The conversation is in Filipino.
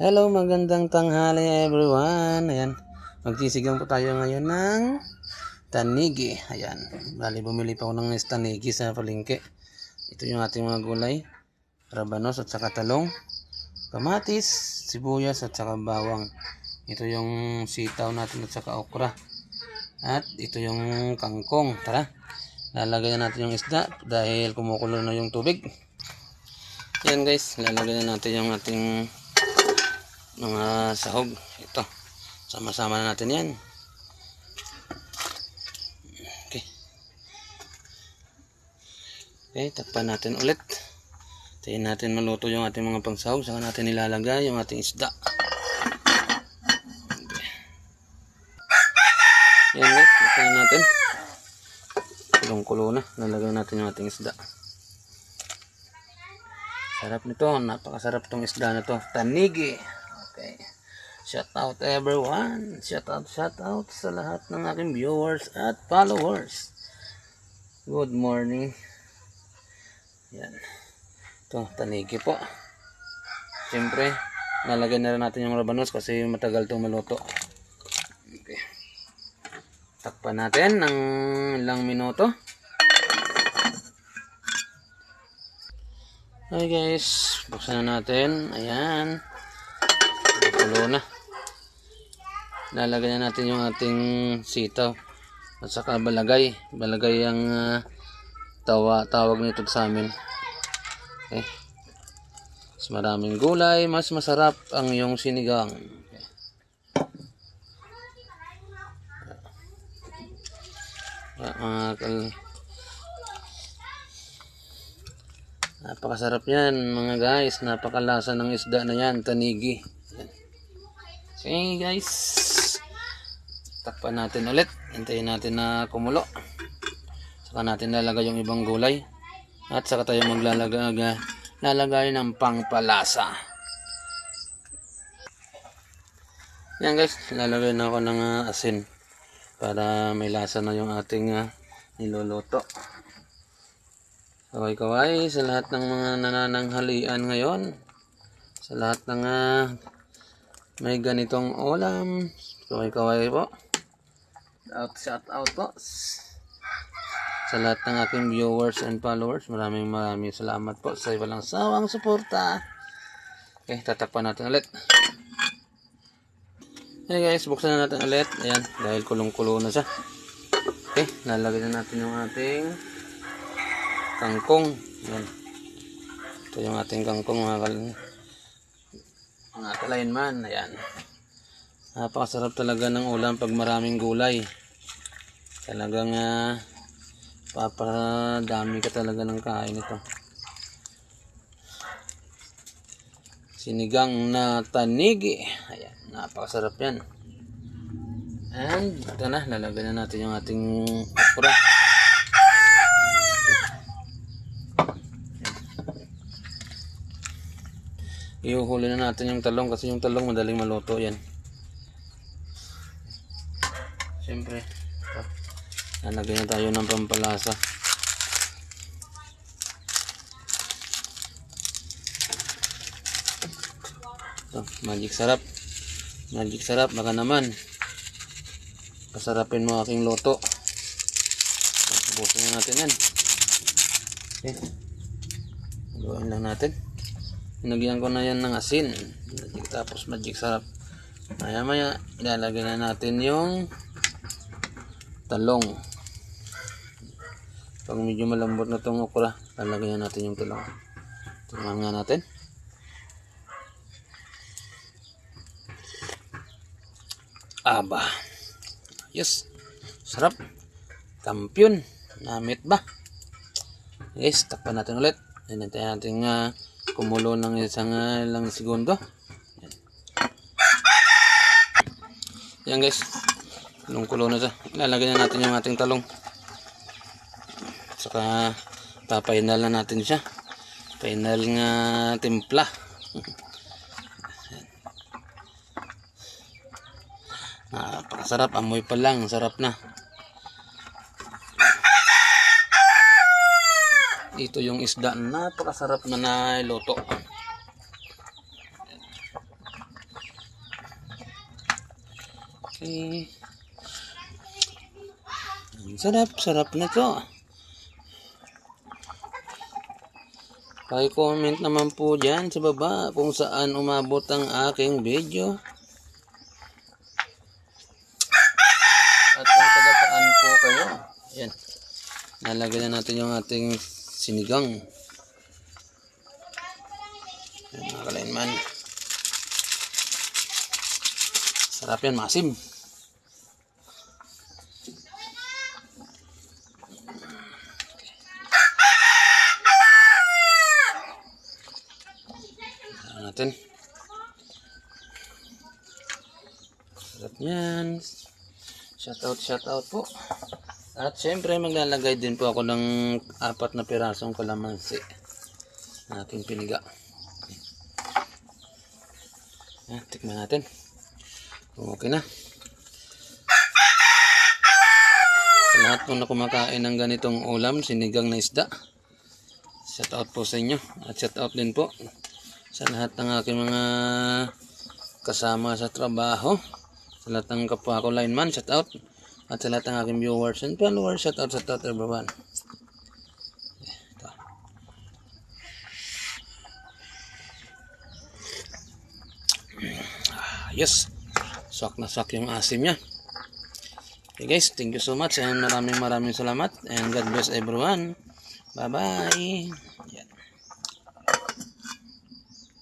Hello, magandang tanghali everyone. Ayan, magsisigang po tayo ngayon ng tanigi. Ayan, bali bumili pa ako ng tanigi sa palengke. Ito yung ating mga gulay, rabanos at saka talong, kamatis, sibuyas at saka bawang. Ito yung sitaw natin at saka okra. At ito yung kangkong. Tara, lalagay na natin yung isda dahil kumukulo na yung tubig. Yan guys, lalagay na natin yung ating mga sahog. Ito, sama-sama na natin yan. Okay, takpan natin ulit. Tayin natin maluto yung ating mga pangsahog. Saka natin nilalagay yung ating isda. Yan guys, takpan natin. Kulong-kulo na. Lalagay natin yung ating isda. Sarap nito, napakasarap tong isda na to. Tanigi. Okay. Shout out everyone. Shout out sa lahat ng aking viewers at followers. Good morning. Yan. Ito, tanigi po. Siyempre, nalagay na rin natin yung rabanos kasi matagal itong maluto. Okay. Takpan natin ng ilang minuto. Okay guys, buksan na natin. Ayan. Kulo na. Lalagay na natin yung ating sitaw at saka balagay. Balagay ang tawag nito sa amin. Okay. Mas maraming gulay, mas masarap ang iyong sinigang. Okay. Napakasarap yan mga guys. Napakalasa ng isda na yan, tanigi. Okay guys, takpan natin ulit. Hintayin natin na kumulo. Saka natin lalagay yung ibang gulay. At saka tayo lalagay ng pangpalasa. Yan guys, lalagay na ako ng asin para may lasa na yung ating niluluto. Kaway-kaway sa lahat ng mga nanananghalian ngayon. Sa lahat ng may ganitong ulam. Kaway-kaway po. Shout out po. Sa lahat ng aking viewers and followers. Maraming salamat po sa walang sawang suporta. Okay, tatakpan natin ulit. Okay guys, buksan na natin ulit. Ayan, dahil kulong-kulo na siya. Okay, lalagay na natin yung ating kangkong. Yan. Ito yung ating kangkong mga kalainman. Ayan. Napakasarap talaga ng ulam pag maraming gulay. Talagang papadami ka talaga ng kain ito. Sinigang na tanigi. Ayan. Napakasarap yan. And ito na. Lalagyan na natin yung ating okra. Iuhuli na natin yung talong kasi yung talong madaling maluto yan. Siyempre, lalagyan na tayo ng pampalasa. Ito, magic sarap. Magic sarap, baka naman pasarapin mo aking luto. Busin na natin yan. Okay. Gawin lang natin. Nagyan ko na yan ng asin. Tapos magic sarap. Maya maya ilalagay na natin yung talong. Pag medyo malambot na itong okra, lalagyan natin yung talong. Tingnan nga natin. Aba. Yes. Sarap. Kampiyon. Namit ba? Yes, takpan natin ulit. Hintayin natin kumulo ng ilang segundo. Yan guys, kulong-kulo na siya. Ilalagay na natin yung ating talong. Saka papainal na natin siya. Painal nga timpla. Napakasarap, amoy pa lang, sarap na. Ito yung isda, napakasarap na niluto. Okay. Ang sarap na to. Paki-comment naman po dyan sa baba kung saan umabot ang aking video. At kung taga saan po kayo. Ayan. Nalagyan na natin yung ating sinigang. Ayan mga ka-lineman. Sarap yan, masim. Natin. Sarap yan. Shout out po. At syempre maglalagay din po ako ng 4 na pirasong kalamansi na ating piniga. Tikman natin kung okay na. Sa lahat po na kumakain ng ganitong ulam, sinigang na isda, shout out po sa inyo. At shout out din po sa lahat ng aking mga kasama sa trabaho, sa lahat ng kapwa ko lineman, shout out. At sa lahat ng aking viewers and followers, shout out everyone. Ito. Yes, swak na swak yung asim niya. Okay guys, thank you so much and maraming salamat and God bless everyone. Bye bye.